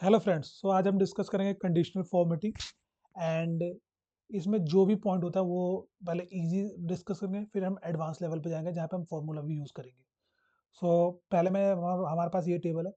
Hello friends, सो आज हम discuss करेंगे कंडीशनल फॉर्मेटिंग एंड इसमें जो भी पॉइंट होता है वो पहले इजी डिस्कस करेंगे, फिर हम एडवांस लेवल पे जाएंगे जहाँ पे हम फार्मूला भी यूज़ करेंगे। सो पहले मैं हमारे पास ये टेबल है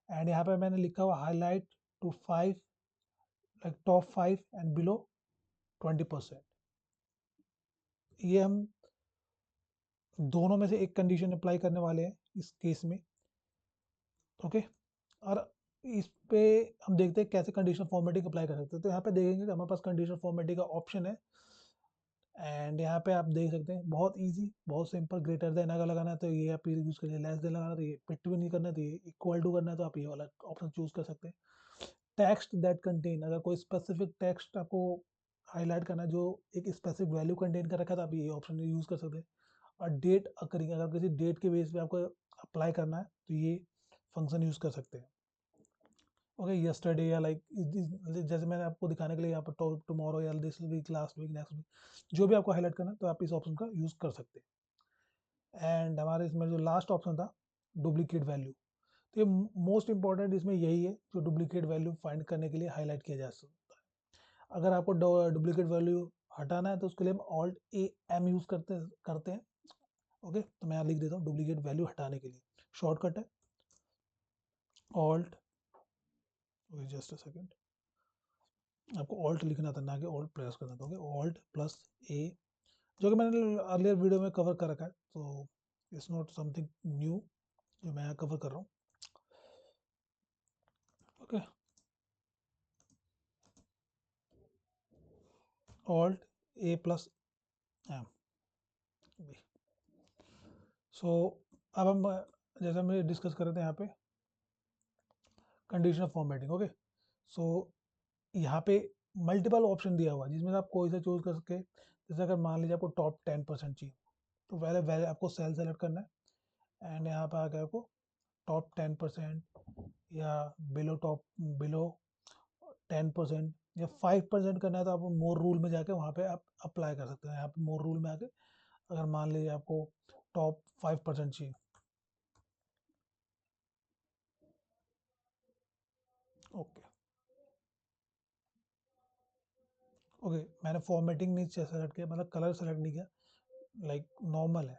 एंड यहाँ पे मैंने लिखा हुआ highlight to 5 like top 5 and below 20%। ये हम दोनों में से एक कंडीशन अप्लाई करने वाले हैं इस केस में। ओके, और इस पे हम देखते हैं कैसे कंडीशनल फॉर्मेटिंग अप्लाई कर सकते हैं। तो यहाँ पे देखेंगे कि हमारे पास कंडीशनल फॉर्मेटिंग का ऑप्शन है एंड यहाँ पे आप देख सकते हैं बहुत इजी, बहुत सिंपल। ग्रेटर देन अगर लगाना है तो ये आप यूज करिए, लेस देन लगाना है तो ये, पिट भी नहीं करना है तो ये, इक्वल टू करना है तो आप ये वाला ऑप्शन चूज कर सकते हैं। टेक्स्ट दैट कंटेन, अगर कोई स्पेसिफिक टेक्स्ट आपको हाईलाइट करना है जो एक स्पेसिफिक वैल्यू कंटेन कर रखा है तो आप ये ऑप्शन यूज कर सकते हैं। और डेट अकरिंग, अगर किसी डेट के बेस पे आपको अप्लाई करना है तो ये फंक्शन यूज कर सकते हैं। ओके, यस्टरडे या लाइक जैसे मैंने आपको दिखाने के लिए यहाँ पर टुमारो या this week, last week, next week, जो भी आपको हाईलाइट करना है तो आप इस ऑप्शन का यूज कर सकते हैं। एंड हमारे इसमें जो लास्ट ऑप्शन था डुप्लीकेट वैल्यू, तो ये मोस्ट इंपॉर्टेंट इसमें यही है जो डुप्लीकेट वैल्यू फाइंड करने के लिए हाईलाइट किया जा सकता है। अगर आपको डुप्लीकेट वैल्यू हटाना है तो उसके लिए हम ऑल्ट ए एम यूज करते हैं। ओके, तो मैं यहाँ लिख देता हूँ डुप्लीकेट वैल्यू हटाने के लिए शॉर्टकट है ऑल्ट, जस्ट अ सेकेंड, आपको ऑल्ट लिखना था ना कि ऑल्ट प्रेस करना था। ओके, ऑल्ट प्लस ए, जो कि मैंने अर्लियर वीडियो में कवर कर रखा है, तो इट्स नॉट समथिंग न्यू जो मैं यहाँ कवर कर रहा हूँ। ओके, ऑल्ट ए प्लस एम बी। सो अब हम जैसे हम डिस्कस कर रहे थे यहाँ पे कंडीशनल फॉर्मेटिंग। ओके, सो यहाँ पे मल्टीपल ऑप्शन दिया हुआ है जिसमें से आप कोई सा चूज कर सके। जैसे अगर मान लीजिए आपको टॉप 10% चाहिए तो पहले पहले आपको सेल सेलेक्ट करना है एंड यहाँ पे आके आपको टॉप 10% या बिलो टॉप बिलो 10% या 5% करना है तो आप मोर रूल में जाके वहाँ पे आप अप्लाई कर सकते हैं। यहाँ पे मोर रूल में आके अगर मान लीजिए आपको टॉप 5% चाहिए, ओके ओके, मैंने फॉर्मेटिंग नहीं सेलेक्ट किया, मतलब कलर सेलेक्ट नहीं किया, लाइक नॉर्मल है,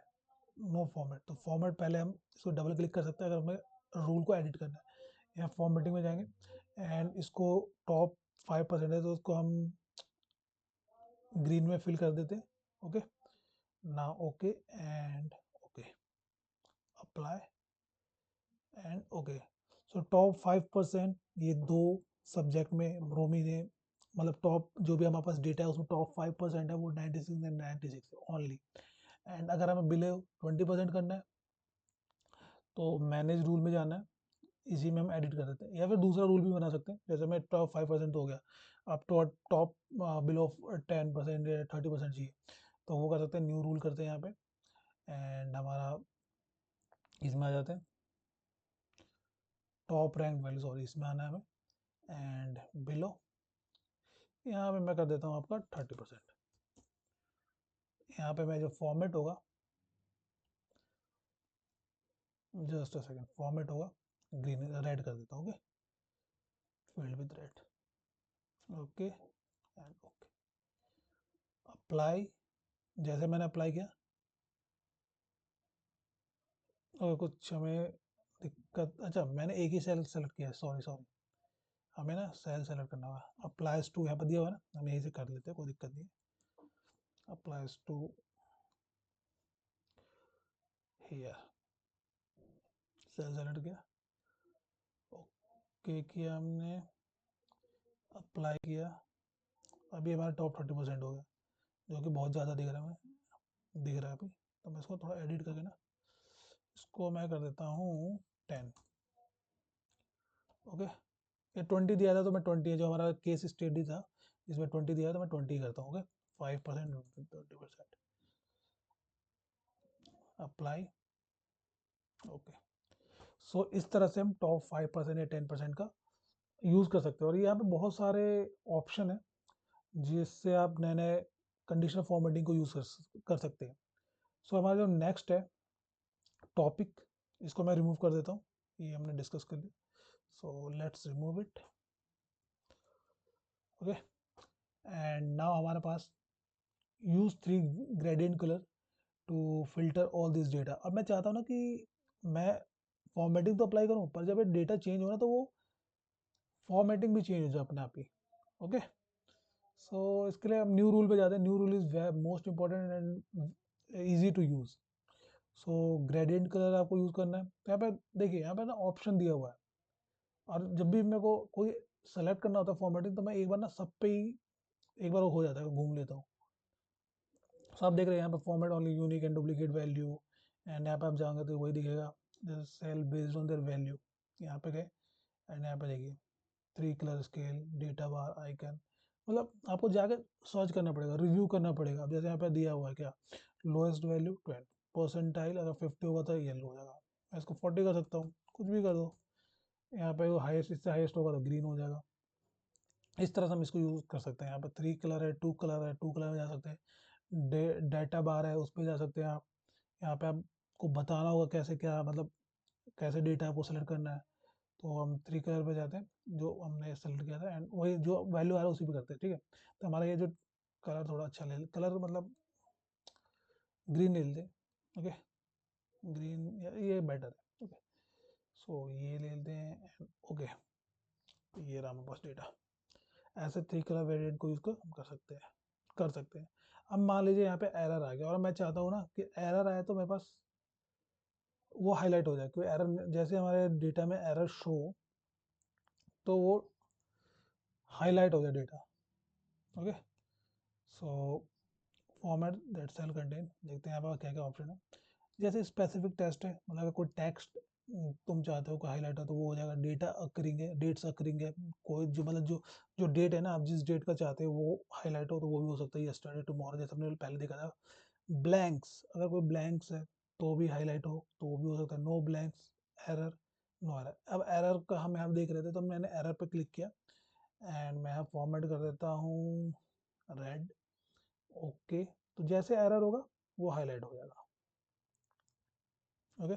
नो फॉर्मेट। तो फॉर्मेट पहले हम इसको डबल क्लिक कर सकते हैं अगर हमें रूल को एडिट करना है। यहाँ फॉर्मेटिंग में जाएंगे एंड इसको टॉप 5% है तो उसको हम ग्रीन में फिल कर देते हैं। ओके, ना okay and okay, apply and okay. So top 5%, ये दो सब्जेक्ट में रोमी ने, मतलब टॉप जो भी हमारे पास डेटा है उसमें टॉप 5% है वो 96 एंड 96 ओनली। एंड अगर हमें बिलो 20% करना है तो मैनेज रूल में जाना है, इसी में हम एडिट कर देते हैं या फिर दूसरा रूल भी बना सकते हैं। जैसे मैं टॉप 5% हो गया, आप टॉप बिलो 10% या 30% चाहिए तो वो कर सकते हैं, न्यू रूल करते हैं यहाँ पे एंड हमारा इसमें आ जाते हैं टॉप रैंक वैल्यू, सॉरी इसमें आना है हमें एंड बिलो, यहाँ पे मैं कर देता हूँ आपका 30%। यहाँ पे मैं जो फॉर्मेट होगा, जस्ट अ सेकेंड, फॉर्मेट होगा ग्रीन रेड कर देता हूँ। Okay, field with red, okay and okay, apply. जैसे मैंने अप्लाई किया और कुछ हमें दिक्कत, अच्छा मैंने एक ही सेल सेलेक्ट किया, सॉरी सॉरी, हमें ना सेल सेलेक्ट करना होगा। अप्लाइज टू यहाँ पर दिया हुआ ना, हम यहीं से कर लेते हैं, कोई दिक्कत नहीं। Applies to here, cell select किया, ओके किया हमने, अप्लाई किया। अभी हमारा टॉप 30% हो गया जो कि बहुत ज़्यादा दिख रहा है, हमें दिख रहा है अभी। तो मैं इसको थोड़ा एडिट करके ना इसको मैं कर देता हूँ 10। ओके, ये 20 दिया था तो मैं 20 है, जो हमारा केस स्टडी था इसमें 20 दिया था तो मैं 20 करता हूँ। Okay, 5% 20%, apply, okay. सो इस तरह से हम टॉप 5% या 10% का यूज़ कर सकते हैं और यहाँ पे बहुत सारे ऑप्शन है जिससे आप नए नए कंडीशनल फॉर्मेटिंग को यूज़ कर सकते हैं। सो हमारा जो नेक्स्ट है टॉपिक, इसको मैं रिमूव कर देता हूँ, ये हमने डिस्कस कर लिया। So let's remove it. Okay, and now हमारे पास use 3 gradient color to filter all this data. अब मैं चाहता हूँ ना कि मैं फॉर्मेटिंग तो अप्लाई करूँ, पर जब ये डेटा चेंज हो ना तो वो फॉर्मेटिंग भी चेंज हो जाए अपने आप ही. ओके, सो इसके लिए हम न्यू रूल पे जाते हैं. New rule is most important and easy to use. So gradient colour आपको यूज करना है. तो यहाँ पे देखिए, यहाँ पे ना ऑप्शन दिया हुआ है, और जब भी मेरे को कोई सेलेक्ट करना होता है फॉर्मेटिंग, तो मैं एक बार ना सब पे ही एक बार हो जाता है, घूम लेता हूँ. सो आप देख रहे हैं यहाँ पे format only unique and duplicate value, and यहाँ पे आप जाएंगे तो वही दिखेगा, cell based on their value. यहाँ पे गए एंड यहाँ पे देखिए 3 colour scale, data bar, icon. मतलब आपको जाके सर्च करना पड़ेगा, रिव्यू करना पड़ेगा. अब जैसे यहाँ पे दिया हुआ है क्या, लोएस्ट वैल्यू 12 परसेंटाइल, अगर 50 होगा तो येलो हो जाएगा. मैं इसको 40 कर सकता हूँ, कुछ भी कर दो. यहाँ पे हाईएस्ट, इससे हाईएस्ट होगा तो ग्रीन हो जाएगा. इस तरह से हम इसको यूज कर सकते हैं. यहाँ पे 3 कलर है, 2 कलर है, 2 कलर में जा सकते हैं. डाटा बार है, उस पर जा सकते हैं आप. यहाँ पे आपको बताना होगा कैसे क्या, मतलब कैसे डेटा आपको सेलेक्ट करना है. तो हम 3 कलर पे जाते हैं, जो हमने सेलेक्ट किया था, एंड वही जो वैल्यू आ रहा है उसी पे करते हैं. ठीक है, तो हमारा ये जो कलर थोड़ा अच्छा ले, कलर मतलब ग्रीन ले लेते हैं. ओके, ग्रीन ये बेटर है. ओके, सो ये ले लेते हैं. ओके, ये रहा हमारे पास डेटा. ऐसे 3 कलर वेरिएंट को यूज हम कर सकते हैं. अब मान लीजिए यहाँ पे एरर आ गया, और मैं चाहता हूँ ना कि एरर आया तो मेरे पास वो हाईलाइट हो जाए. कोई एरर, जैसे हमारे डेटा में एरर शो, तो वो हाईलाइट हो जाए data. Okay, so format that cell contain, देखते हैं यहाँ पर क्या क्या ऑप्शन है. जैसे स्पेसिफिक टेस्ट है, मतलब अगर कोई टेक्स्ट तुम चाहते हो कि हाईलाइट हो तो वो हो जाएगा. डेटा अकरिंग है, डेट्स अकरिंग है, कोई जो मतलब जो डेट है ना, आप जिस डेट का चाहते हो वो हाईलाइट हो तो वो भी हो सकता है. यस्टरडे, टुमारो, जैसे हमने पहले देखा था. ब्लैंक्स, अगर कोई ब्लैंक्स है तो भी हाईलाइट हो तो वो भी हो सकता है. No blanks, error, no error. अब एरर का हम यहाँ देख रहे थे, तो मैंने एरर पे क्लिक किया, एंड मैं यहाँ फॉर्मेट कर देता हूँ रेड. ओके, तो जैसे एरर होगा वो हाईलाइट हो जाएगा. ओके,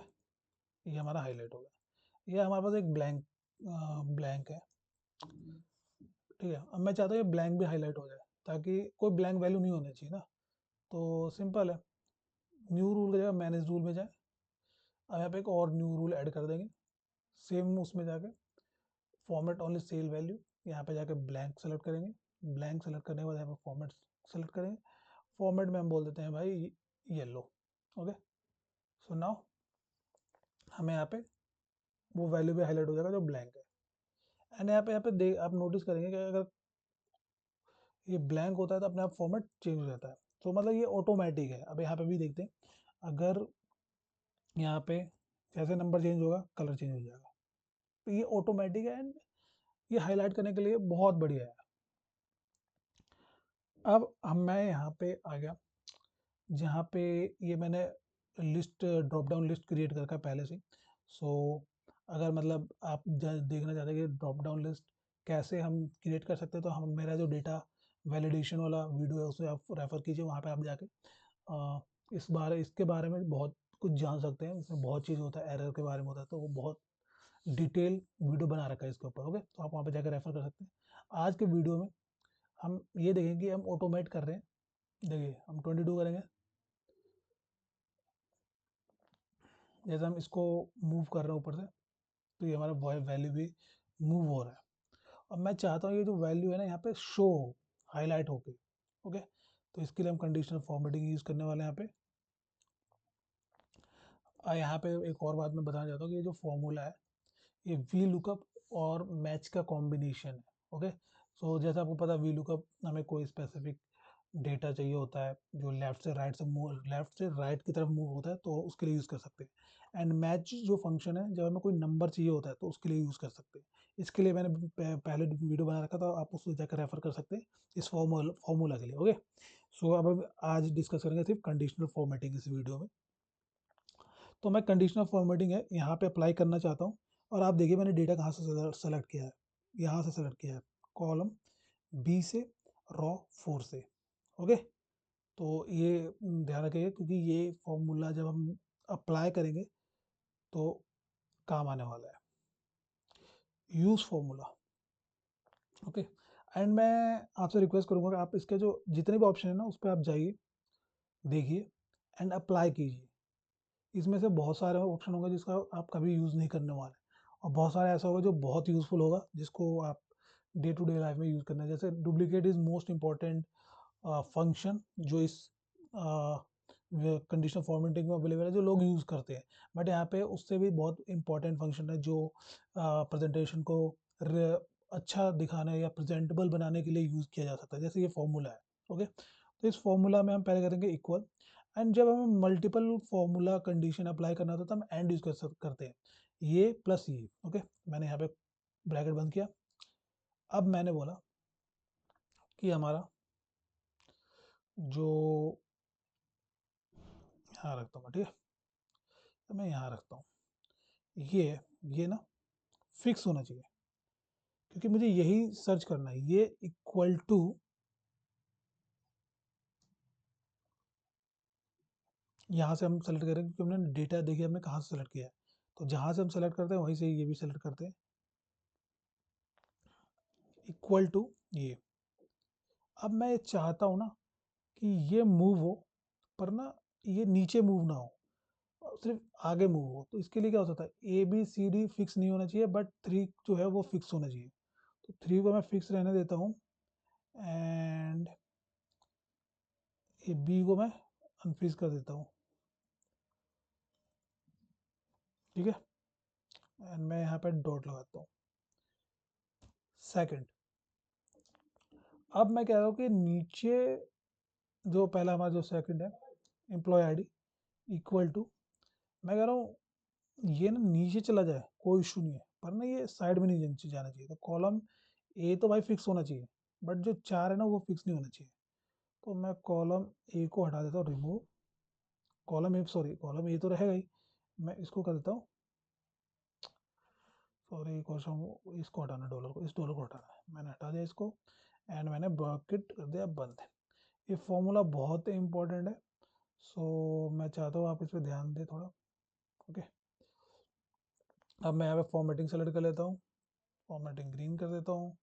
ये हमारा हाईलाइट हो गया. ये हमारे पास एक ब्लैंक है. ठीक है, अब मैं चाहता हूँ ये ब्लैंक भी हाईलाइट हो जाए, ताकि कोई ब्लैंक वैल्यू नहीं होनी चाहिए ना. तो सिंपल है, न्यू रूल की जगह मैनेज रूल में जाए. अब यहाँ पे एक और न्यू रूल ऐड कर देंगे. सेम उसमें जाके फॉर्मेट ओनली सेल वैल्यू, यहाँ पे जाके ब्लैंक सेलेक्ट करेंगे. ब्लैंक सेलेक्ट करने के बाद यहाँ पे फॉर्मेट सेलेक्ट करेंगे. फॉर्मेट में हम बोल देते हैं भाई येलो. ओके, सो नाउ हमें यहाँ पे वो वैल्यू भी हाईलाइट हो जाएगा जो ब्लैंक है. एंड यहाँ पे आप नोटिस करेंगे कि अगर ये ब्लैंक होता है तो अपने आप फॉर्मेट चेंज हो जाता है. तो मतलब ये ऑटोमेटिक है. अब यहाँ पे भी देखते हैं, अगर यहाँ पे जैसे नंबर चेंज होगा कलर चेंज हो जाएगा. तो ये ऑटोमेटिक है, एंड ये हाईलाइट करने के लिए बहुत बढ़िया है. अब मैं यहाँ पे आ गया, जहाँ पे ये मैंने list, drop down list create कर रखा है पहले से. सो अगर मतलब आप देखना चाहते हैं कि ड्रॉप डाउन लिस्ट कैसे हम क्रिएट कर सकते हैं, तो हम मेरा जो डेटा वैलिडेशन वाला वीडियो है उसे आप रेफर कीजिए. वहाँ पे आप जाके इसके बारे में बहुत कुछ जान सकते हैं. इसमें बहुत चीज़ होता है, एरर के बारे में होता है, तो वो बहुत डिटेल वीडियो बना रखा है इसके ऊपर. ओके, तो आप वहाँ पे जाकर रेफर कर सकते हैं. आज के वीडियो में हम ये देखेंगे कि हम ऑटोमेट कर रहे हैं. देखिए, हम 22 करेंगे, जैसे हम इसको मूव कर रहे हैं ऊपर से, तो ये हमारा वैल्यू भी मूव हो रहा है. अब मैं चाहता हूँ ये जो वैल्यू है ना यहाँ पे शो हो, हाईलाइट होके. ओके, तो इसके लिए हम कंडीशनल फॉर्मेटिंग यूज़ करने वाले हैं यहाँ पे. यहाँ पे एक और बात मैं बताना चाहता हूँ कि ये जो फॉर्मूला है, ये वी लुकअप और मैच का कॉम्बिनेशन है. ओके, सो जैसे आपको पता है, वी लुकअप हमें कोई स्पेसिफिक डेटा चाहिए होता है जो लेफ्ट से राइट की तरफ मूव होता है, तो उसके लिए यूज़ कर सकते हैं. एंड मैच जो फंक्शन है, जब हमें कोई नंबर चाहिए होता है तो उसके लिए यूज़ कर सकते हैं. इसके लिए मैंने पहले वीडियो बना रखा था, आप उसको जाकर रेफर कर सकते हैं इस फॉर्मूला के लिए. ओके, सो अब आज डिस्कस करेंगे सिर्फ कंडीशनल फॉर्मेटिंग इस वीडियो में. तो मैं कंडीशनल फॉर्मेटिंग है यहाँ पे अप्लाई करना चाहता हूँ. और आप देखिए मैंने डेटा कहाँ से सेलेक्ट किया है, यहाँ से सेलेक्ट किया है, कॉलम बी से, रॉ 4 से. ओके, तो ये ध्यान रखिएगा, क्योंकि ये फॉर्मूला जब हम अप्लाई करेंगे तो काम आने वाला है. Use formula. ओके, एंड मैं आपसे रिक्वेस्ट करूंगा कि आप इसके जो जितने भी ऑप्शन है ना उस पर आप जाइए, देखिए एंड अप्लाई कीजिए। इसमें से बहुत सारे ऑप्शन होंगे जिसका आप कभी यूज़ नहीं करने वाले, और बहुत सारे ऐसा होगा जो बहुत यूज़फुल होगा जिसको आप डे टू डे लाइफ में यूज़ करना है। जैसे duplicate is most important function जो इस कंडीशनल फॉर्मेटिंग में अवेलेबल है, जो लोग यूज़ करते हैं। बट यहाँ पे उससे भी बहुत इंपॉर्टेंट फंक्शन है जो प्रेजेंटेशन को अच्छा दिखाने या प्रेजेंटेबल बनाने के लिए यूज़ किया जा सकता है, जैसे ये फॉर्मूला है। ओके, तो इस फॉर्मूला में हम पहले करेंगे इक्वल, एंड जब हमें मल्टीपल फॉर्मूला कंडीशन अप्लाई करना होता है तो हम एंड यूज करते हैं, ये प्लस ये। ओके, मैंने यहाँ पे ब्रैकेट बंद किया। अब मैंने बोला कि हमारा जो, यहाँ रखता हूँ ठीक है, तो मैं यहाँ रखता हूँ, ये ना फिक्स होना चाहिए, क्योंकि मुझे यही सर्च करना है। ये इक्वल टू, यहाँ से हम सेलेक्ट करेंगे क्योंकि हमने डेटा देखिए हमने कहाँ से सेलेक्ट किया है, तो जहाँ से हम सेलेक्ट करते हैं वहीं से ये भी सेलेक्ट करते हैं, इक्वल टू ये। अब मैं चाहता हूँ ना कि ये मूव हो, पर ना ये नीचे मूव ना हो, सिर्फ आगे मूव हो। तो इसके लिए क्या हो सकता है, A B C D fix नहीं होना चाहिए, बट 3 जो है वो फिक्स होना चाहिए। तो 3 को मैं फिक्स रहने देता हूँ, एंड ये बी को मैं अनफिक्स कर देता हूँ, ठीक है, एंड मैं यहाँ पे डॉट लगाता हूँ। सेकंड, अब मैं कह रहा हूँ कि नीचे जो पहला हमारा जो सेकंड है, एम्प्लॉय आईडी इक्वल टू, मैं कह रहा हूँ ये ना नीचे चला जाए कोई इशू नहीं है, पर ना ये साइड में नहीं जाना चाहिए। तो कॉलम ए तो भाई फिक्स होना चाहिए, बट जो 4 है ना वो फिक्स नहीं होना चाहिए। तो मैं कॉलम ए को हटा देता हूँ, remove column A, sorry column A तो रहेगा ही, मैं इसको कर देता हूँ, सॉरी क्वेश्चन, इसको हटाना, डॉलर को, इस डॉलर को हटाना है, मैंने हटा दिया इसको, एंड मैंने ब्रैकेट कर दिया बंद। ये फॉर्मूला बहुत इंपॉर्टेंट है, सो मैं चाहता हूँ आप इस पर ध्यान दें थोड़ा। ओके, अब मैं यहाँ पे फॉर्मेटिंग सेलेक्ट कर लेता हूँ, फॉर्मेटिंग ग्रीन कर देता हूँ,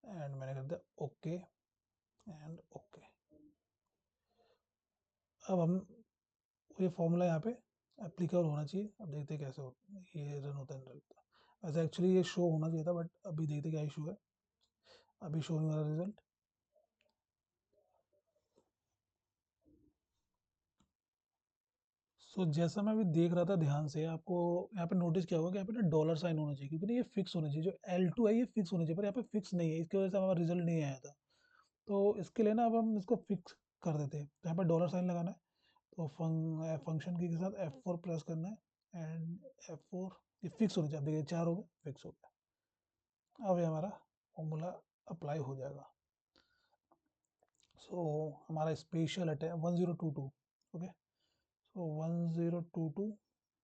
एंड मैंने कर दिया ओके एंड ओके। अब हम ये फॉर्मूला यहाँ पे एप्लीकेबल होना चाहिए, अब देखते हैं कैसे हो ये रन होता है। वैसे एक्चुअली ये शो होना चाहिए था, बट अभी देखते क्या इशू है, अभी शो नहीं हो रहा रिजल्ट। सो जैसा मैं अभी देख रहा था ध्यान से, आपको यहाँ पे नोटिस किया होगा कि यहाँ पे ना डॉलर साइन होना चाहिए, क्योंकि ना ये फिक्स होना चाहिए, जो L2 है ये फिक्स होना चाहिए, पर यहाँ पे फिक्स नहीं है, इसकी वजह से हमारा रिजल्ट नहीं आया था। तो इसके लिए ना अब हम इसको फिक्स कर देते हैं, तो यहाँ पर डॉलर साइन लगाना है, तो फंक्शन की के साथ F4 प्रेस करना है, एंड F4, ये फिक्स होना चाहिए। अब देखिए 4 हो गए, फिक्स हो गया। अब ये हमारा फॉर्मूला अप्लाई हो जाएगा। सो हमारा special attack 1022, okay, so 1022,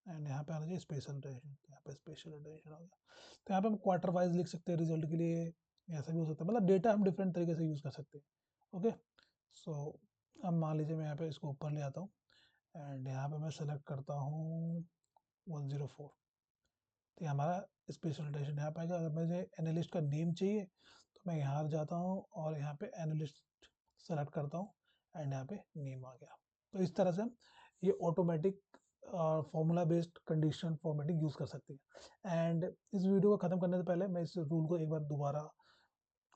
and यहाँ पे आना चाहिए स्पेशल अटेंशन, यहाँ पे स्पेशल अटेंशन हो गया। तो यहाँ पे हम क्वार्टर वाइज लिख सकते हैं रिजल्ट के लिए, ऐसा भी हो सकता है, मतलब डेटा हम डिफरेंट तरीके से यूज़ कर सकते हैं। ओके, सो अब मान लीजिए मैं यहाँ पे इसको ऊपर ले आता हूँ, एंड यहाँ पे मैं सेलेक्ट करता हूँ 104, तो ये हमारा स्पेशल अटेंशन यहाँ पे आएगा। अगर मुझे एनालिस्ट का नेम चाहिए तो मैं यहाँ जाता हूँ और यहाँ पे एनालिस्ट सेलेक्ट करता हूँ, एंड यहाँ पे नेम आ गया। तो इस तरह से हम ये automatic formula based condition formatting use कर सकते हैं। एंड इस वीडियो को ख़त्म करने से पहले मैं इस रूल को एक बार दोबारा,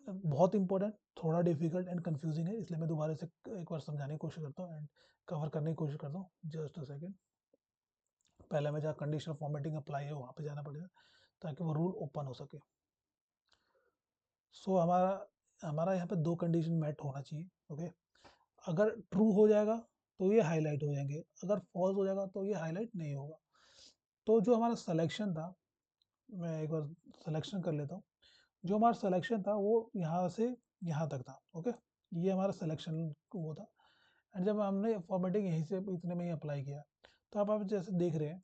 बहुत इंपॉर्टेंट, थोड़ा डिफिकल्ट एंड कंफ्यूजिंग है, इसलिए मैं दोबारा से एक बार समझाने की कोशिश करता हूँ एंड कवर करने की कोशिश करता हूँ। जस्ट अ सेकेंड, पहले मैं जहाँ कंडीशनल फॉर्मेटिंग अप्लाई है वहाँ पे जाना पड़ेगा ताकि वो रूल ओपन हो सके। सो हमारा हमारा यहाँ पे 2 कंडीशन मेट होना चाहिए। ओके, अगर ट्रू हो जाएगा तो ये हाईलाइट हो जाएंगे, अगर फॉल्स हो जाएगा तो ये हाईलाइट नहीं होगा। तो जो हमारा सिलेक्शन था, मैं एक बार सिलेक्शन कर लेता हूँ, जो हमारा सिलेक्शन था वो यहाँ से यहाँ तक था। ओके, ये हमारा सिलेक्शन वो था, एंड जब हमने फॉर्मेटिंग यहीं से इतने में ही अप्लाई किया, तो आप जैसे देख रहे हैं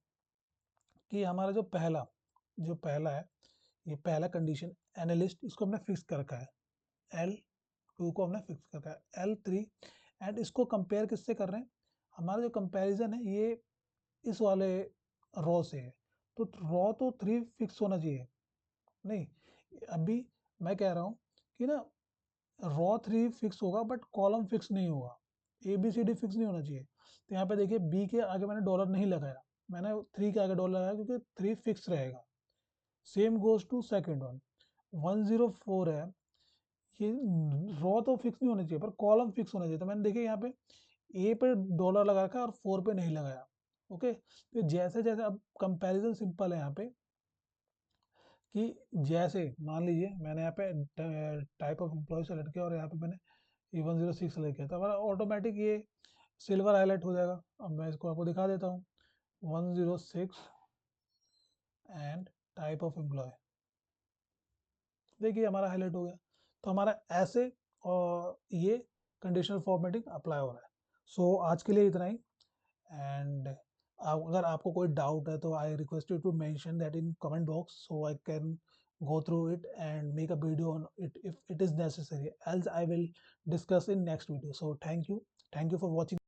कि हमारा जो पहला है, ये पहला कंडीशन एनालिस्ट, इसको हमने फिक्स कर रखा है, L2 को हमने फिक्स कर रखा है, L3, एंड इसको कंपेयर किससे कर रहे हैं, हमारा जो कंपैरिजन है ये इस वाले रॉ से है, तो रॉ तो 3 फिक्स होना चाहिए, नहीं, अभी मैं कह रहा हूँ कि ना रॉ 3 फिक्स होगा बट कॉलम फिक्स नहीं होगा, A B C D fix नहीं होना चाहिए। तो यहाँ पे देखिए बी के आगे मैंने डॉलर नहीं लगाया, मैंने 3 के आगे डॉलर लगाया क्योंकि 3 फिक्स रहेगा। Same goes to second one, 104 है, ये रॉ तो फिक्स नहीं होना चाहिए पर कॉलम फिक्स होना चाहिए। तो मैंने देखिए यहाँ पे ए पे डॉलर लगा रखा है और 4 पे नहीं लगाया। ओके, तो जैसे जैसे अब कंपैरिजन सिंपल है यहाँ पे कि जैसे मान लीजिए मैंने यहाँ पे टाइप ऑफ एम्प्लॉय सेलेक्ट किया और यहाँ पे मैंने E106 सेलेक्ट किया, तो हमारा ऑटोमेटिक ये सिल्वर हाईलाइट हो जाएगा। अब मैं इसको आपको दिखा देता हूँ, 106 एंड टाइप ऑफ एम्प्लॉय, देखिए हमारा हाईलाइट हो गया। तो हमारा ऐसे और ये कंडीशनल फॉर्मेटिंग अप्लाई हो रहा है। सो आज के लिए इतना ही, एंड अगर आपको कोई डाउट है तो I request you to mention that in comment box so I can go through it and make a video on it if it is necessary, else I will discuss in next video. So thank you for watching.